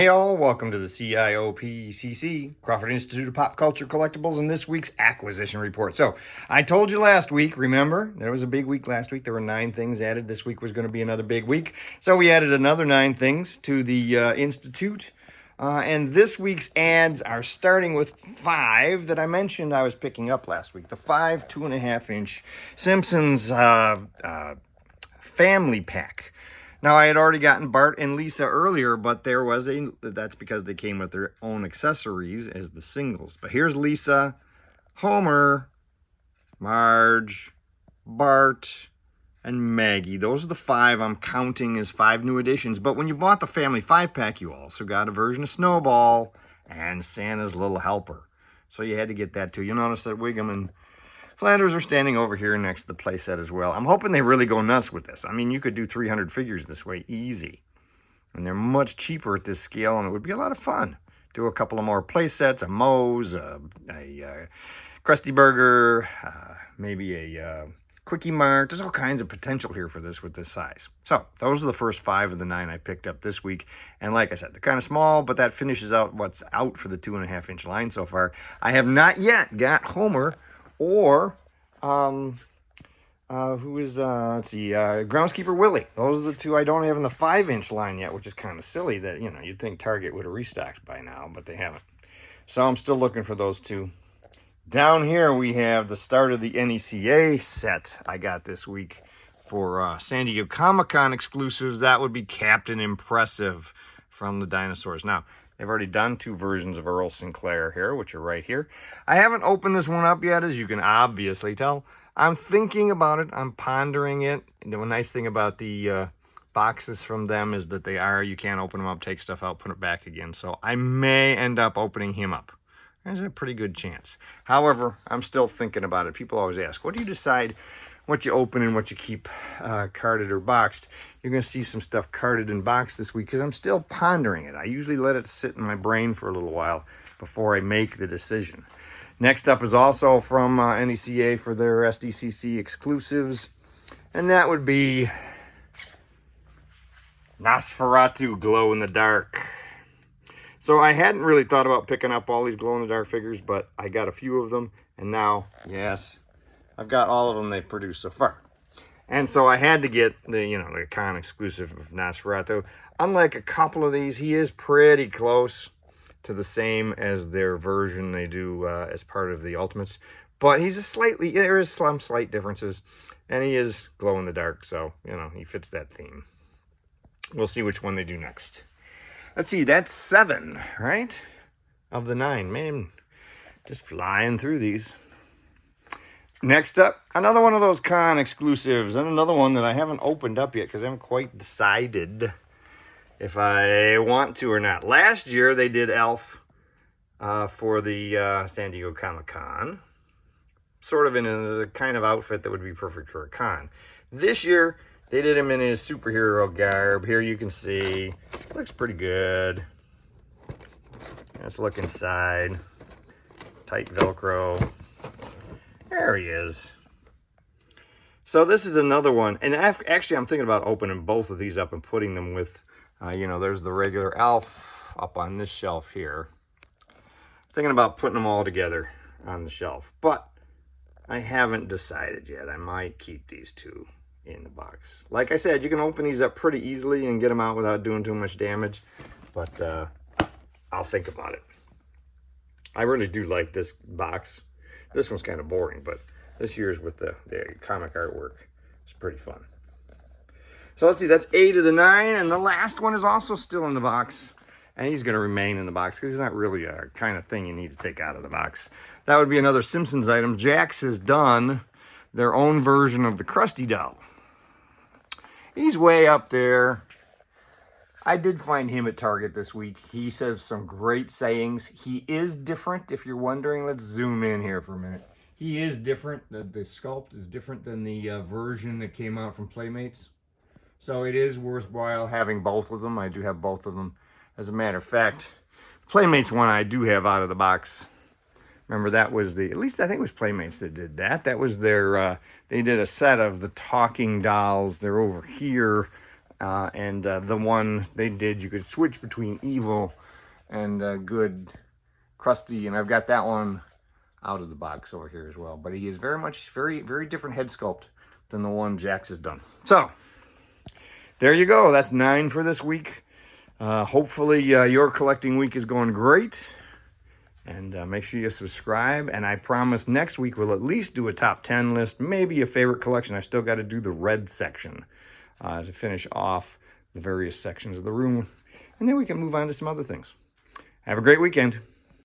Hey all, welcome to the CIOPCC, Crawford Institute of Pop Culture Collectibles, and this week's acquisition report. So, I told you last week, remember, there was a big week last week. There were 9 things added. This week was going to be another big week. So, we added another 9 things to the Institute. And this week's ads are starting with 5 that I mentioned I was picking up last week. The 5 2.5-inch Simpsons family pack. Now, I had already gotten Bart and Lisa earlier, but that's because they came with their own accessories as the singles. But here's Lisa, Homer, Marge, Bart, and Maggie. Those are the 5 I'm counting as 5 new additions. But when you bought the Family 5-pack, you also got a version of Snowball and Santa's Little Helper. So you had to get that too. You'll notice that Wiggum and Flanders are standing over here next to the playset as well. I'm hoping they really go nuts with this. I mean, you could do 300 figures this way, easy. And they're much cheaper at this scale, and it would be a lot of fun. Do a couple of more playsets, a Moe's, a Krusty Burger, maybe a Quickie Mart. There's all kinds of potential here for this with this size. So, those are the first 5 of the 9 I picked up this week. And like I said, they're kind of small, but that finishes out what's out for the 2.5-inch line so far. I have not yet got Homer or Groundskeeper Willie. Those are the 2 I don't have in the 5-inch line yet, which is kind of silly that, you'd think Target would have restocked by now, but they haven't. So I'm still looking for those 2. Down here we have the start of the NECA set I got this week for San Diego Comic-Con exclusives. That would be Captain Impressive from the Dinosaurs. Now, they've already done 2 versions of Earl Sinclair here, which are right here. I haven't opened this one up yet, as you can obviously tell. I'm thinking about it. I'm pondering it. The nice thing about the boxes from them is that you can't open them up, take stuff out, put it back again. So I may end up opening him up. There's a pretty good chance. However, I'm still thinking about it. People always ask, what do you decide what you open and what you keep carded or boxed? You're going to see some stuff carded and boxed this week because I'm still pondering it. I usually let it sit in my brain for a little while before I make the decision. Next up is also from NECA for their SDCC exclusives, and that would be Nosferatu Glow in the Dark. So I hadn't really thought about picking up all these glow in the dark figures, but I got a few of them, and now, yes, I've got all of them they've produced so far. And so I had to get the con exclusive of Nosferatu. Unlike a couple of these, he is pretty close to the same as their version they do as part of the Ultimates. But there is some slight differences, and he is glow in the dark, so, he fits that theme. We'll see which one they do next. Let's see, that's 7, right? Of the 9. Man, just flying through these. Next up, another one of those con exclusives, and another one that I haven't opened up yet because I haven't quite decided if I want to or not. Last year, they did Elf for the San Diego Comic-Con, sort of in a kind of outfit that would be perfect for a con. This year, they did him in his superhero garb. Here you can see, looks pretty good. Let's look inside. Tight Velcro. There he is. So this is another one. And actually, I'm thinking about opening both of these up and putting them with, there's the regular Elf up on this shelf here. Thinking about putting them all together on the shelf. But I haven't decided yet. I might keep these 2 in the box. Like I said, you can open these up pretty easily and get them out without doing too much damage. But I'll think about it. I really do like this box. This one's kind of boring, but this year's with the comic artwork is pretty fun. So let's see, that's 8 of the 9, and the last one is also still in the box. And he's going to remain in the box because he's not really a kind of thing you need to take out of the box. That would be another Simpsons item. Jakks has done their own version of the Krusty doll. He's way up there. I did find him at Target this week. He says some great sayings. He is different, if you're wondering. Let's zoom in here for a minute. He is different. The sculpt is different than the version that came out from Playmates. So it is worthwhile having both of them. I do have both of them. As a matter of fact, Playmates one I do have out of the box. Remember, that was at least I think it was Playmates that did that. That was their, they did a set of the talking dolls. They're over here and the one they did, you could switch between evil and good Krusty, and I've got that one out of the box over here as well. But he is very different head sculpt than the one Jakks has done. So there you go. That's 9 for this week. Hopefully your collecting week is going great. And make sure you subscribe. And I promise next week we'll at least do a top 10 list, maybe a favorite collection. I've still got to do the red section to finish off the various sections of the room. And then we can move on to some other things. Have a great weekend.